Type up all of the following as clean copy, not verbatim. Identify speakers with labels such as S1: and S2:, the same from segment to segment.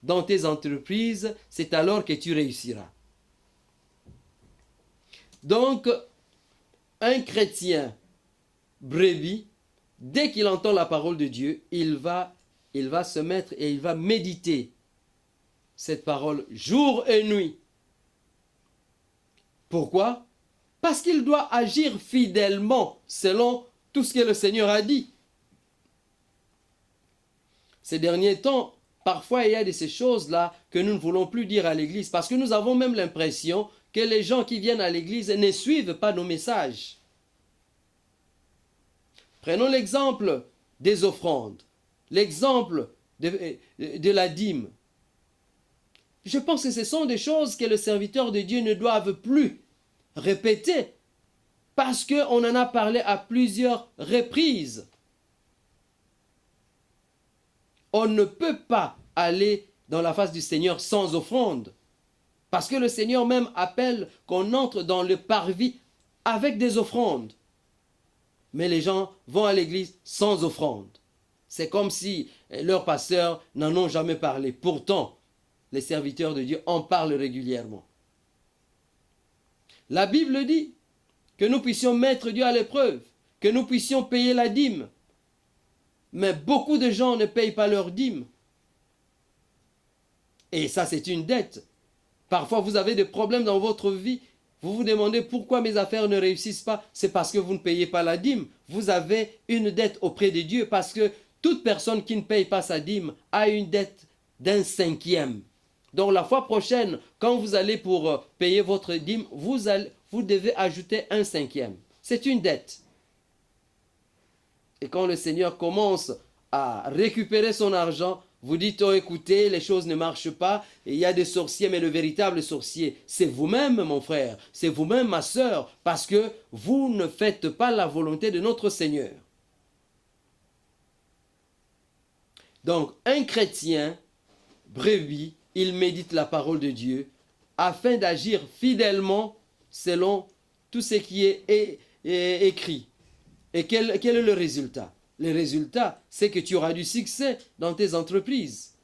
S1: dans tes entreprises, c'est alors que tu réussiras. Donc, un chrétien brebis, dès qu'il entend la parole de Dieu, il va se mettre et il va méditer cette parole jour et nuit. Pourquoi? Parce qu'il doit agir fidèlement selon tout ce que le Seigneur a dit. Ces derniers temps, parfois il y a de ces choses-là que nous ne voulons plus dire à l'église parce que nous avons même l'impression que les gens qui viennent à l'église ne suivent pas nos messages. Prenons l'exemple des offrandes, l'exemple de la dîme. Je pense que ce sont des choses que les serviteurs de Dieu ne doivent plus répéter parce qu'on en a parlé à plusieurs reprises. On ne peut pas aller dans la face du Seigneur sans offrande. Parce que le Seigneur même appelle qu'on entre dans le parvis avec des offrandes. Mais les gens vont à l'église sans offrande. C'est comme si leurs pasteurs n'en ont jamais parlé. Pourtant, les serviteurs de Dieu en parlent régulièrement. La Bible dit que nous puissions mettre Dieu à l'épreuve, que nous puissions payer la dîme. Mais beaucoup de gens ne payent pas leur dîme. Et ça, c'est une dette. Parfois, vous avez des problèmes dans votre vie. Vous vous demandez pourquoi mes affaires ne réussissent pas. C'est parce que vous ne payez pas la dîme. Vous avez une dette auprès de Dieu parce que toute personne qui ne paye pas sa dîme a une dette d'1/5. Donc la fois prochaine, quand vous allez pour payer votre dîme, vous devez ajouter 1/5. C'est une dette. Et quand le Seigneur commence à récupérer son argent, vous dites, oh écoutez, les choses ne marchent pas, il y a des sorciers, mais le véritable sorcier, c'est vous-même mon frère, c'est vous-même ma sœur, parce que vous ne faites pas la volonté de notre Seigneur. Donc un chrétien brebis, il médite la parole de Dieu afin d'agir fidèlement selon tout ce qui est écrit. Et quel est le résultat? Le résultat, c'est que tu auras du succès dans tes entreprises.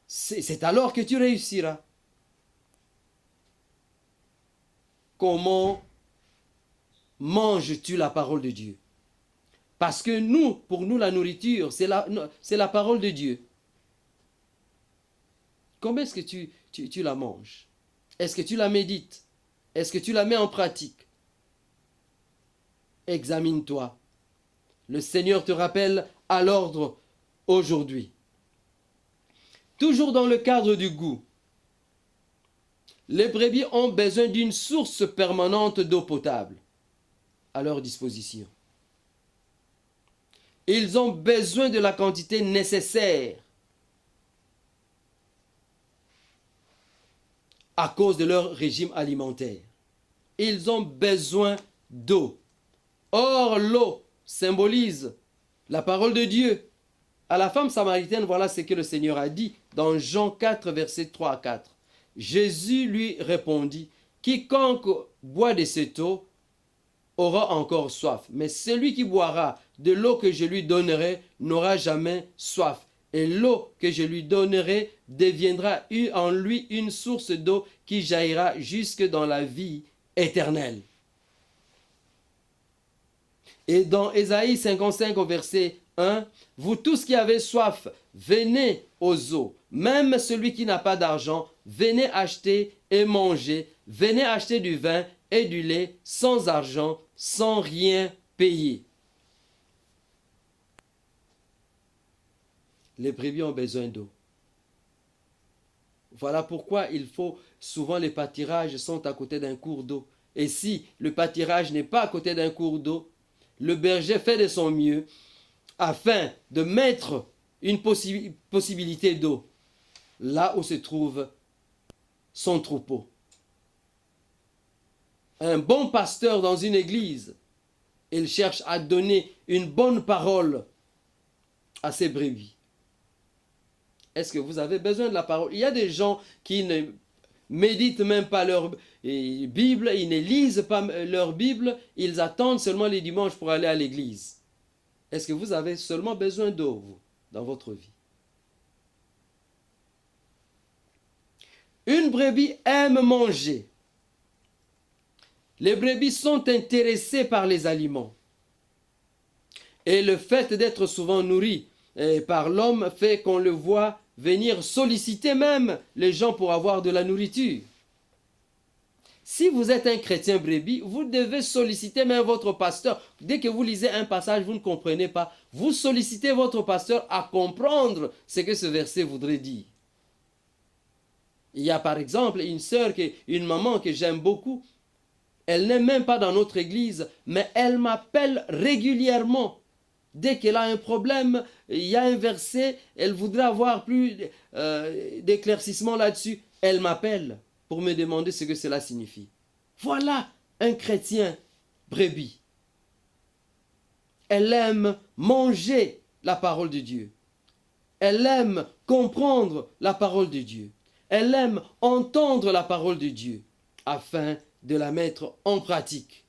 S1: C'est alors que tu réussiras. Comment manges-tu la parole de Dieu? Parce que pour nous, la nourriture, c'est la parole de Dieu. Comment est-ce que tu la manges? Est-ce que tu la médites? Est-ce que tu la mets en pratique? Examine-toi. Le Seigneur te rappelle à l'ordre aujourd'hui. Toujours dans le cadre du goût, les brebis ont besoin d'une source permanente d'eau potable à leur disposition. Ils ont besoin de la quantité nécessaire à cause de leur régime alimentaire. Ils ont besoin d'eau. Or, l'eau symbolise la parole de Dieu. À la femme samaritaine, voilà ce que le Seigneur a dit dans Jean 4, versets 3 à 4. Jésus lui répondit, « Quiconque boit de cette eau aura encore soif, mais celui qui boira de l'eau que je lui donnerai n'aura jamais soif. Et l'eau que je lui donnerai deviendra en lui une source d'eau qui jaillira jusque dans la vie éternelle. » Et dans Ésaïe 55 au verset 1, « Vous tous qui avez soif, venez aux eaux. Même celui qui n'a pas d'argent, venez acheter et manger. Venez acheter du vin et du lait sans argent, sans rien payer. » Les brebis ont besoin d'eau. Voilà pourquoi souvent les pâtirages sont à côté d'un cours d'eau. Et si le pâturage n'est pas à côté d'un cours d'eau, le berger fait de son mieux afin de mettre une possibilité d'eau là où se trouve son troupeau. Un bon pasteur dans une église, il cherche à donner une bonne parole à ses brebis. Est-ce que vous avez besoin de la parole? Il y a des gens qui ne méditent même pas leur Bible, ils ne lisent pas leur Bible, ils attendent seulement les dimanches pour aller à l'église. Est-ce que vous avez seulement besoin d'eau, vous, dans votre vie? Une brebis aime manger. Les brebis sont intéressées par les aliments. Et le fait d'être souvent nourri par l'homme fait qu'on le voit venir solliciter même les gens pour avoir de la nourriture. Si vous êtes un chrétien brebis, vous devez solliciter même votre pasteur. Dès que vous lisez un passage, vous ne comprenez pas, vous sollicitez votre pasteur à comprendre ce que ce verset voudrait dire. Il y a par exemple une maman que j'aime beaucoup. Elle n'est même pas dans notre église, mais elle m'appelle régulièrement. Dès qu'elle a un problème, il y a un verset, elle voudrait avoir plus d'éclaircissement là-dessus. Elle m'appelle pour me demander ce que cela signifie. Voilà un chrétien brebis. Elle aime manger la parole de Dieu. Elle aime comprendre la parole de Dieu. Elle aime entendre la parole de Dieu afin de la mettre en pratique.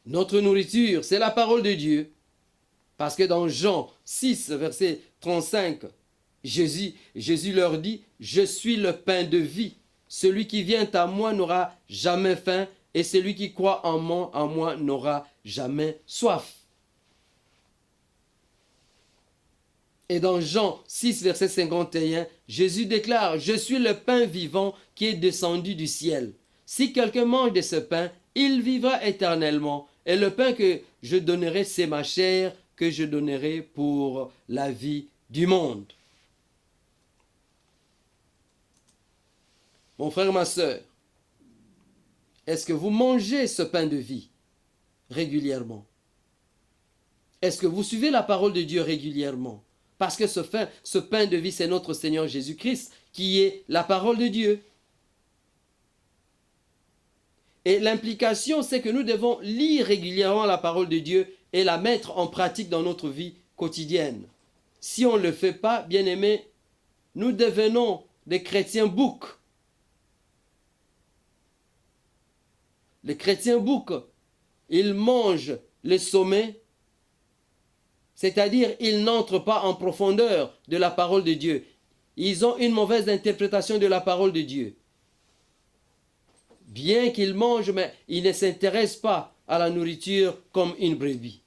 S1: Notre nourriture, c'est la parole de Dieu. Parce que dans Jean 6, verset 35, Jésus leur dit, « Je suis le pain de vie. Celui qui vient à moi n'aura jamais faim, et celui qui croit en moi n'aura jamais soif. » Et dans Jean 6, verset 51, Jésus déclare, « Je suis le pain vivant qui est descendu du ciel. Si quelqu'un mange de ce pain, il vivra éternellement. Et le pain que je donnerai, c'est ma chair que je donnerai pour la vie du monde. » Mon frère, ma soeur, est-ce que vous mangez ce pain de vie régulièrement? Est-ce que vous suivez la parole de Dieu régulièrement? Parce que ce pain de vie, c'est notre Seigneur Jésus-Christ qui est la parole de Dieu. Et l'implication, c'est que nous devons lire régulièrement la parole de Dieu et la mettre en pratique dans notre vie quotidienne. Si on ne le fait pas, bien aimés, nous devenons des chrétiens boucs. Les chrétiens boucs, ils mangent les sommets, c'est-à-dire ils n'entrent pas en profondeur de la parole de Dieu. Ils ont une mauvaise interprétation de la parole de Dieu. Bien qu'ils mangent, mais ils ne s'intéressent pas à la nourriture comme une brebis.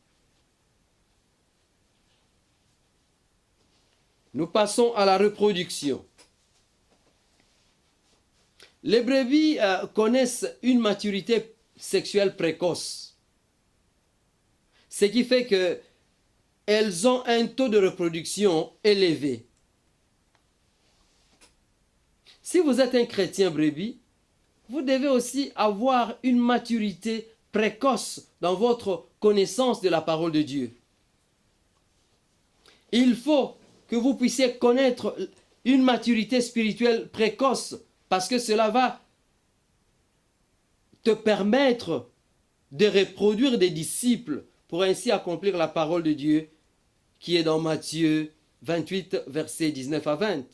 S1: Nous passons à la reproduction. Les brebis connaissent une maturité sexuelle précoce. Ce qui fait qu'elles ont un taux de reproduction élevé. Si vous êtes un chrétien brebis, vous devez aussi avoir une maturité précoce dans votre connaissance de la parole de Dieu. Il faut que vous puissiez connaître une maturité spirituelle précoce parce que cela va te permettre de reproduire des disciples pour ainsi accomplir la parole de Dieu qui est dans Matthieu 28, versets 19 à 20.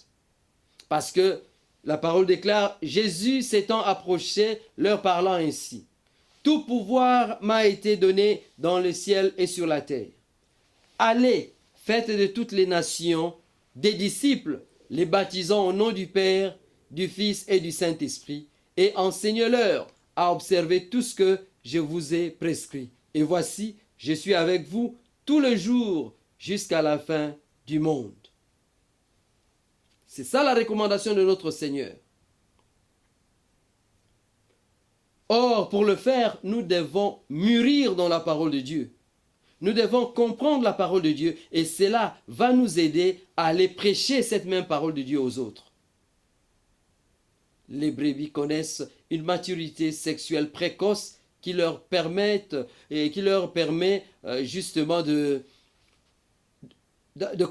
S1: Parce que la parole déclare, Jésus s'étant approché, leur parlant ainsi. Tout pouvoir m'a été donné dans le ciel et sur la terre. Allez, faites de toutes les nations des disciples, les baptisant au nom du Père, du Fils et du Saint-Esprit, et enseignez-leur à observer tout ce que je vous ai prescrit. Et voici, je suis avec vous tout le jour jusqu'à la fin du monde. C'est ça la recommandation de notre Seigneur. Or, pour le faire, nous devons mûrir dans la parole de Dieu. Nous devons comprendre la parole de Dieu et cela va nous aider à aller prêcher cette même parole de Dieu aux autres. Les brebis connaissent une maturité sexuelle précoce qui leur permet justement de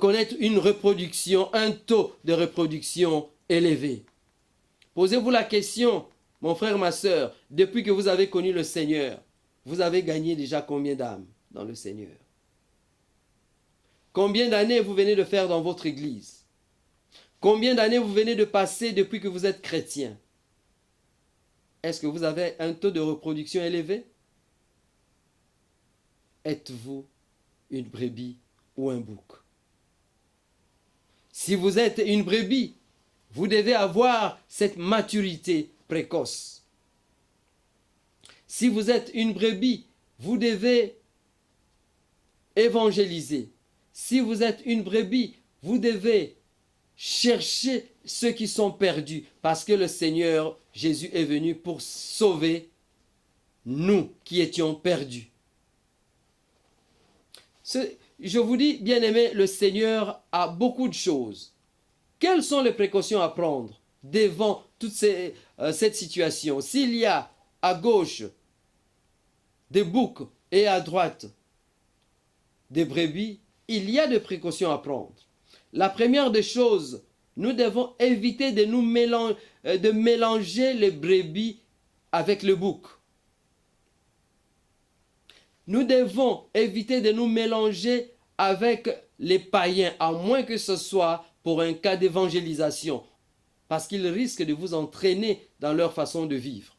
S1: connaître une reproduction, un taux de reproduction élevé. Posez-vous la question, mon frère, ma soeur, depuis que vous avez connu le Seigneur, vous avez gagné déjà combien d'âmes dans le Seigneur? Combien d'années vous venez de faire dans votre église? Combien d'années vous venez de passer depuis que vous êtes chrétien? Est-ce que vous avez un taux de reproduction élevé? Êtes-vous une brebis ou un bouc? Si vous êtes une brebis, Vous devez avoir cette maturité précoce. Si vous êtes une brebis, vous devez évangéliser. Si vous êtes une brebis, vous devez chercher ceux qui sont perdus, parce que le Seigneur Jésus est venu pour sauver nous qui étions perdus. Je vous dis, bien-aimés, le Seigneur a beaucoup de choses. Quelles sont les précautions à prendre devant toute cette situation? S'il y a à gauche des boucs et à droite des brebis, il y a des précautions à prendre. La première des choses, nous devons éviter de mélanger les brebis avec le bouc. Nous devons éviter de nous mélanger avec les païens, à moins que ce soit pour un cas d'évangélisation, parce qu'ils risquent de vous entraîner dans leur façon de vivre.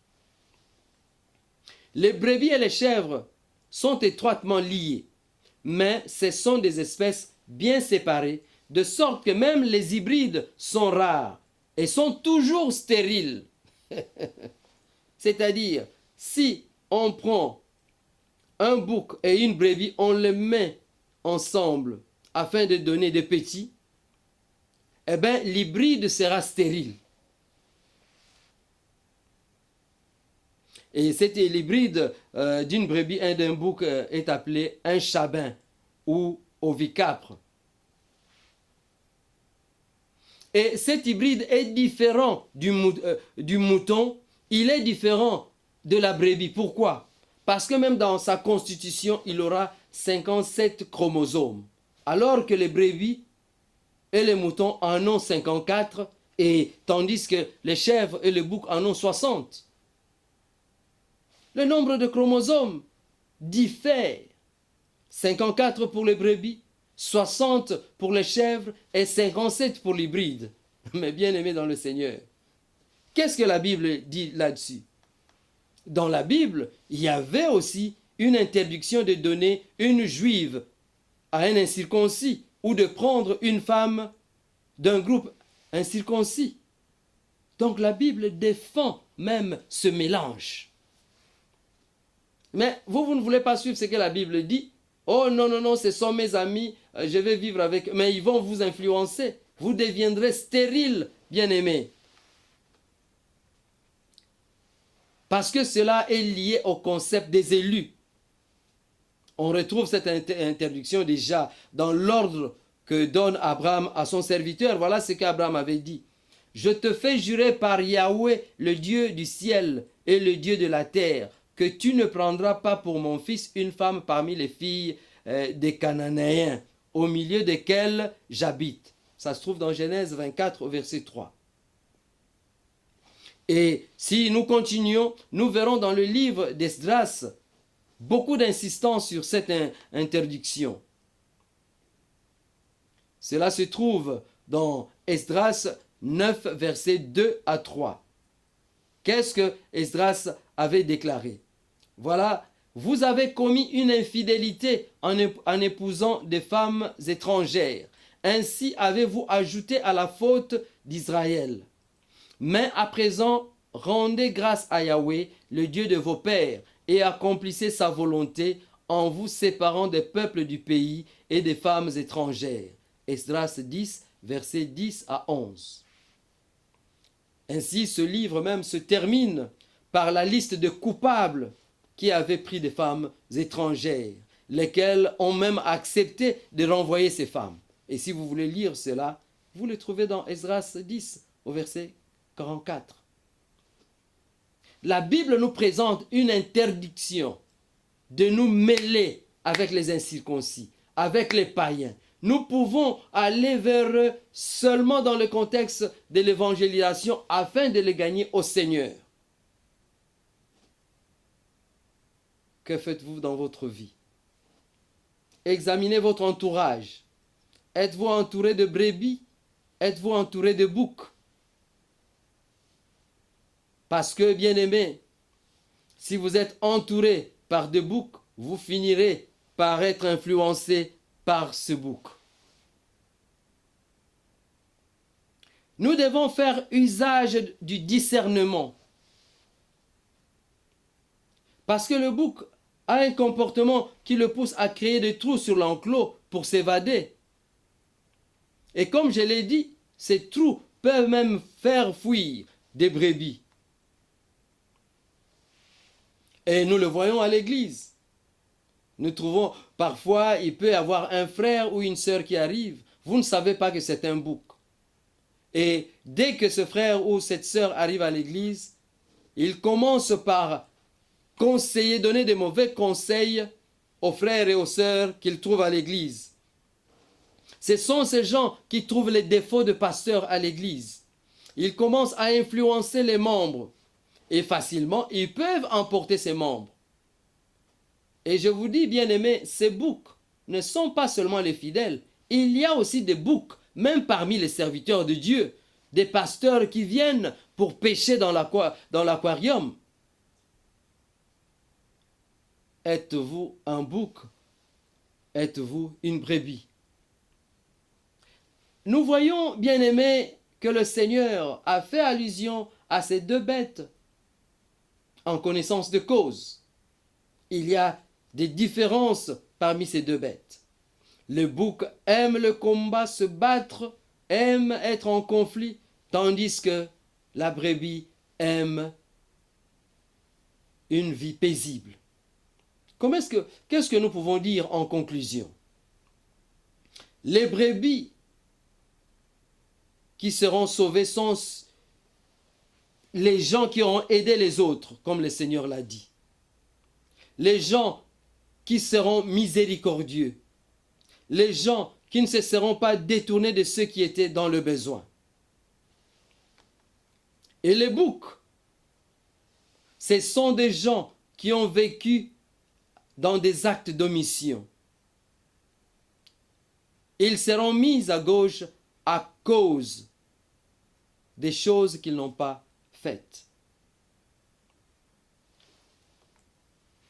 S1: Les brebis et les chèvres sont étroitement liés, mais ce sont des espèces bien séparées, de sorte que même les hybrides sont rares et sont toujours stériles. C'est-à-dire, si on prend un bouc et une brebis, on les met ensemble afin de donner des petits, eh bien, l'hybride sera stérile. Et l'hybride d'une brebis et d'un bouc est appelé un chabin ou ovicapre. Et cet hybride est différent du mouton, il est différent de la brebis. Pourquoi? Parce que même dans sa constitution, il aura 57 chromosomes. Alors que les brebis et les moutons en ont 54, et tandis que les chèvres et les boucs en ont 60. Le nombre de chromosomes diffère. 54 pour les brebis, 60 pour les chèvres et 57 pour l'hybride. Mais bien aimé dans le Seigneur, qu'est-ce que la Bible dit là-dessus? Dans la Bible, il y avait aussi une interdiction de donner une juive à un incirconcis ou de prendre une femme d'un groupe incirconcis. Donc la Bible défend même ce mélange. Mais vous ne voulez pas suivre ce que la Bible dit. Oh non, non, non, ce sont mes amis, je vais vivre avec eux. Mais ils vont vous influencer. Vous deviendrez stérile, bien-aimés. Parce que cela est lié au concept des élus. On retrouve cette interdiction déjà dans l'ordre que donne Abraham à son serviteur. Voilà ce qu'Abraham avait dit. Je te fais jurer par Yahweh, le Dieu du ciel et le Dieu de la terre, que tu ne prendras pas pour mon fils une femme parmi les filles des Cananéens, au milieu desquelles j'habite. Ça se trouve dans Genèse 24 au verset 3. Et si nous continuons, nous verrons dans le livre d'Esdras beaucoup d'insistance sur cette interdiction. Cela se trouve dans Esdras 9, versets 2 à 3. Qu'est-ce que Esdras avait déclaré? Voilà, vous avez commis une infidélité en épousant des femmes étrangères. Ainsi avez-vous ajouté à la faute d'Israël. Mais à présent, rendez grâce à Yahweh, le Dieu de vos pères, et accomplissez sa volonté en vous séparant des peuples du pays et des femmes étrangères. Esdras 10, versets 10 à 11. Ainsi, ce livre même se termine par la liste de coupables qui avaient pris des femmes étrangères, lesquelles ont même accepté de renvoyer ces femmes. Et si vous voulez lire cela, vous le trouvez dans Esdras 10, au verset 44. La Bible nous présente une interdiction de nous mêler avec les incirconcis, avec les païens. Nous pouvons aller vers eux seulement dans le contexte de l'évangélisation afin de les gagner au Seigneur. Que faites-vous dans votre vie? Examinez votre entourage. Êtes-vous entouré de brebis? Êtes-vous entouré de boucs? Parce que, bien-aimés, si vous êtes entouré par des boucs, vous finirez par être influencé par ce bouc. Nous devons faire usage du discernement. Parce que le bouc a un comportement qui le pousse à créer des trous sur l'enclos pour s'évader. Et comme je l'ai dit, ces trous peuvent même faire fuir des brebis. Et nous le voyons à l'église. Nous trouvons parfois, il peut y avoir un frère ou une sœur qui arrive. Vous ne savez pas que c'est un bouc. Et dès que ce frère ou cette sœur arrive à l'église, il commence par conseiller, donner des mauvais conseils aux frères et aux sœurs qu'il trouve à l'église. Ce sont ces gens qui trouvent les défauts de pasteurs à l'église. Ils commencent à influencer les membres et facilement, ils peuvent emporter ces membres. Et je vous dis, bien-aimés, ces boucs ne sont pas seulement les fidèles. Il y a aussi des boucs, même parmi les serviteurs de Dieu, des pasteurs qui viennent pour pêcher dans l'aquarium. Êtes-vous un bouc? Êtes-vous une brebis? Nous voyons, bien-aimés, que le Seigneur a fait allusion à ces deux bêtes en connaissance de cause. Il y a des différences parmi ces deux bêtes. Le bouc aime le combat, se battre, aime être en conflit, tandis que la brebis aime une vie paisible. Qu'est-ce que nous pouvons dire en conclusion? Les brebis qui seront sauvés sont les gens qui ont aidé les autres, comme le Seigneur l'a dit. Les gens qui seront miséricordieux. Les gens qui ne se seront pas détournés de ceux qui étaient dans le besoin. Et les boucs, ce sont des gens qui ont vécu dans des actes d'omission. Ils seront mis à gauche à cause des choses qu'ils n'ont pas faites.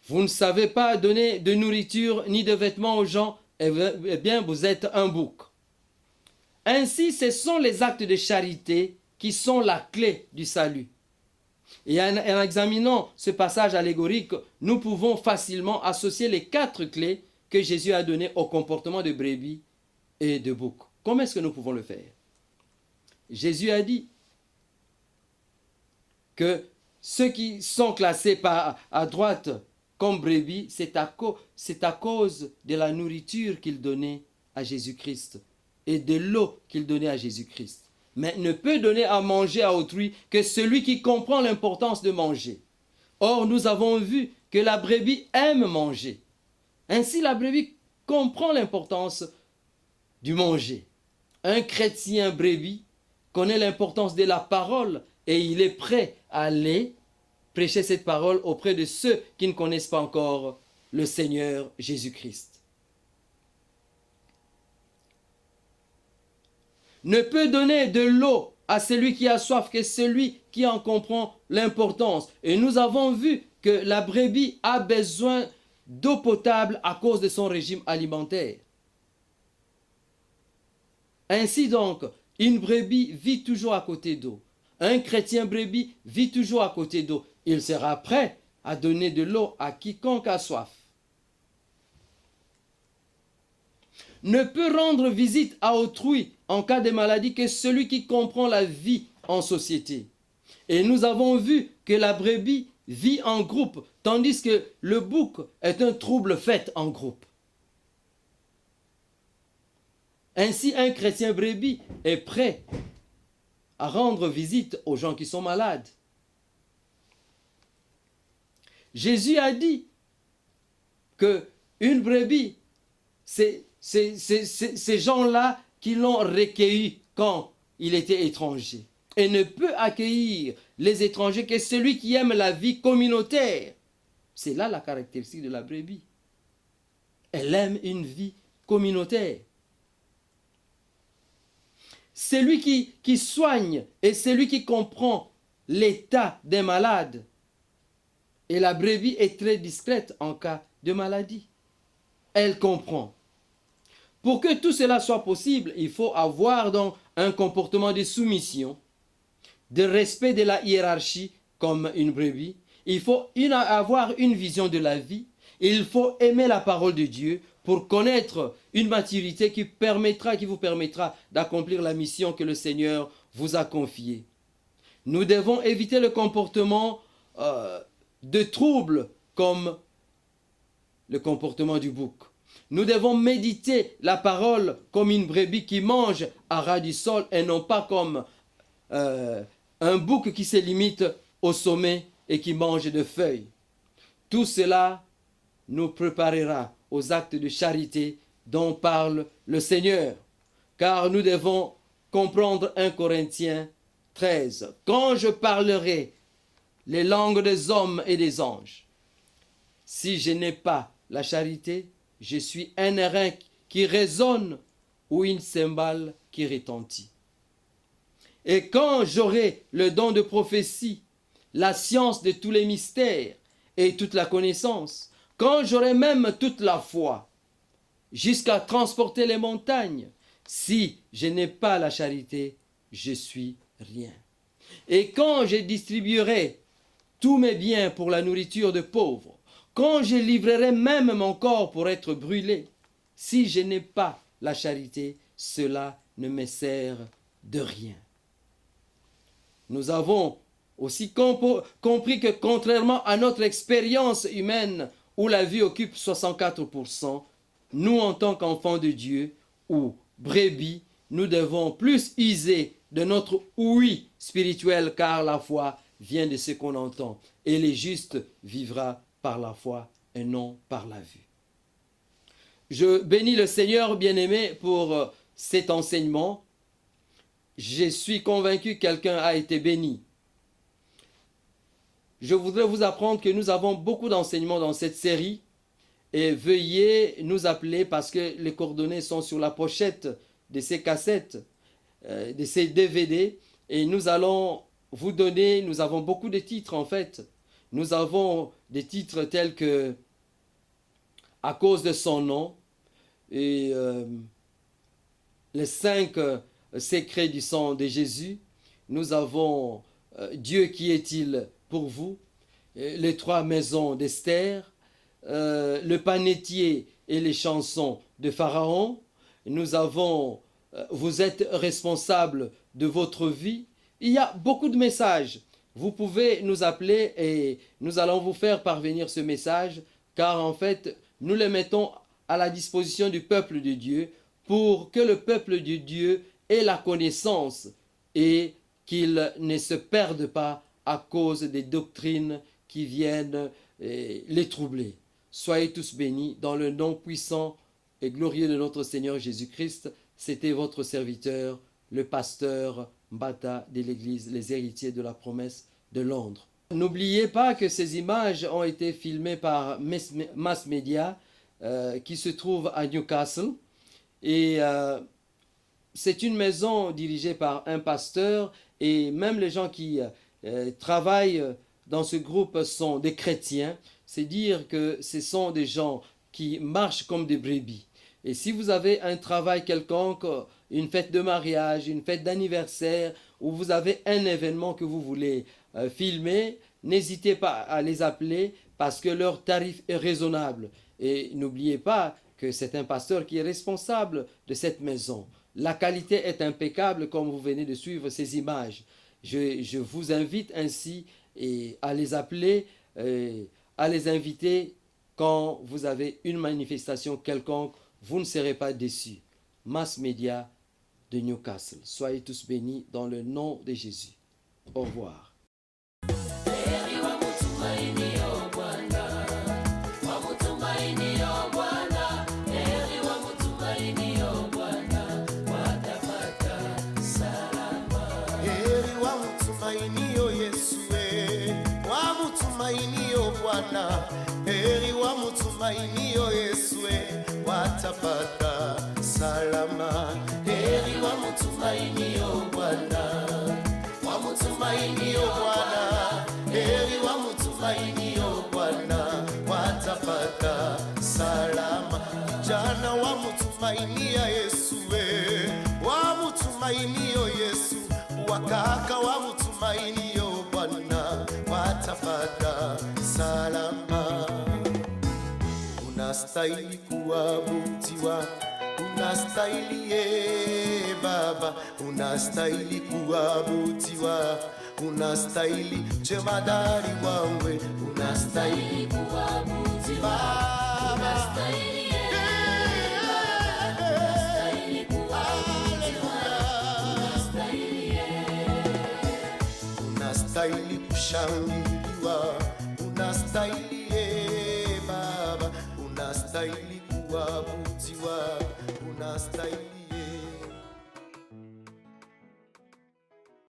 S1: Vous ne savez pas donner de nourriture ni de vêtements aux gens, eh bien vous êtes un bouc. Ainsi, ce sont les actes de charité qui sont la clé du salut. Et en examinant ce passage allégorique, nous pouvons facilement associer les 4 clés que Jésus a données au comportement de brebis et de bouc. Comment est-ce que nous pouvons le faire? Jésus a dit que ceux qui sont classés à droite comme brebis, c'est à cause de la nourriture qu'il donnait à Jésus-Christ et de l'eau qu'il donnait à Jésus-Christ. Mais ne peut donner à manger à autrui que celui qui comprend l'importance de manger. Or, nous avons vu que la brebis aime manger. Ainsi, la brebis comprend l'importance du manger. Un chrétien brebis connaît l'importance de la parole et il est prêt à aller prêcher cette parole auprès de ceux qui ne connaissent pas encore le Seigneur Jésus-Christ. Ne peut donner de l'eau à celui qui a soif que celui qui en comprend l'importance. Et nous avons vu que la brebis a besoin d'eau potable à cause de son régime alimentaire. Ainsi donc, une brebis vit toujours à côté d'eau. Un chrétien brebis vit toujours à côté d'eau. Il sera prêt à donner de l'eau à quiconque a soif. Ne peut rendre visite à autrui en cas de maladie que celui qui comprend la vie en société. Et nous avons vu que la brebis vit en groupe, tandis que le bouc est un trouble fait en groupe. Ainsi, un chrétien brebis est prêt à rendre visite aux gens qui sont malades. Jésus a dit que une brebis, c'est ces gens-là qui l'ont recueilli quand il était étranger. Et ne peut accueillir les étrangers que celui qui aime la vie communautaire. C'est là la caractéristique de la brebis. Elle aime une vie communautaire. Celui qui soigne et celui qui comprend l'état des malades. Et la brebis est très discrète en cas de maladie. Elle comprend. Pour que tout cela soit possible, il faut avoir donc un comportement de soumission, de respect de la hiérarchie comme une brebis. Il faut avoir une vision de la vie. Il faut aimer la parole de Dieu pour connaître une maturité qui vous permettra d'accomplir la mission que le Seigneur vous a confiée. Nous devons éviter le comportement de trouble comme le comportement du bouc. Nous devons méditer la parole comme une brebis qui mange à ras du sol et non pas comme un bouc qui se limite au sommet et qui mange de feuilles. Tout cela nous préparera aux actes de charité dont parle le Seigneur. Car nous devons comprendre 1 Corinthiens 13. Quand je parlerai les langues des hommes et des anges, si je n'ai pas la charité, je suis un airain qui résonne ou une cymbale qui retentit. Et quand j'aurai le don de prophétie, la science de tous les mystères et toute la connaissance, quand j'aurai même toute la foi, jusqu'à transporter les montagnes, si je n'ai pas la charité, je suis rien. Et quand je distribuerai tous mes biens pour la nourriture de pauvres, quand je livrerai même mon corps pour être brûlé, si je n'ai pas la charité, cela ne me sert de rien. Nous avons aussi compris que contrairement à notre expérience humaine où la vie occupe 64%, nous en tant qu'enfants de Dieu ou brebis, nous devons plus user de notre ouïe spirituelle car la foi vient de ce qu'on entend et le juste vivra par la foi et non par la vue. Je bénis le Seigneur bien-aimé pour cet enseignement. Je suis convaincu que quelqu'un a été béni. Je voudrais vous apprendre que nous avons beaucoup d'enseignements dans cette série et veuillez nous appeler parce que les coordonnées sont sur la pochette de ces cassettes, de ces DVD et nous allons vous donner, nous avons beaucoup de titres en fait. Nous avons des titres tels que À cause de son nom et les 5 secrets du sang de Jésus. Nous avons Dieu qui est-il pour vous, les 3 maisons d'Esther, le panetier et les chansons de Pharaon. Nous avons vous êtes responsable de votre vie. Il y a beaucoup de messages. Vous pouvez nous appeler et nous allons vous faire parvenir ce message car en fait, nous le mettons à la disposition du peuple de Dieu pour que le peuple de Dieu ait la connaissance et qu'il ne se perde pas à cause des doctrines qui viennent les troubler. Soyez tous bénis dans le nom puissant et glorieux de notre Seigneur Jésus-Christ. C'était votre serviteur, le pasteur Mbata de l'église Les Héritiers de la Promesse de Londres. N'oubliez pas que ces images ont été filmées par Mass Media qui se trouve à Newcastle et c'est une maison dirigée par un pasteur et même les gens qui travaillent dans ce groupe sont des chrétiens. C'est dire que ce sont des gens qui marchent comme des brebis. Et si vous avez un travail quelconque, une fête de mariage, une fête d'anniversaire, ou vous avez un événement que vous voulez filmer, n'hésitez pas à les appeler parce que leur tarif est raisonnable. Et n'oubliez pas que c'est un pasteur qui est responsable de cette maison. La qualité est impeccable comme vous venez de suivre ces images. Je vous invite ainsi à les appeler, à les inviter quand vous avez une manifestation quelconque. Vous ne serez pas déçus. Mass Media de Newcastle. Soyez tous bénis dans le nom de Jésus. Au revoir.
S2: Heri wa mutumainio Yesu watapata salama. Heri wa mutumainio Bwana, wa mutumainio Bwana. Heri wa mutumainio Bwana watapata salama. Jana wa mutumainio wamutumainia Yesu we, wamutumainio Yesu, wakaka wamutumainio Bwana watapata salama. Unastahili kuabudiwa, unastahili Baba, unastahili kuabudiwa, unastahili jemadari wangu, unastahili kuabudiwa Baba, unastahili unastahili kushangiliwa, unastahili Baba, unastahili kuabudiwa, unastahili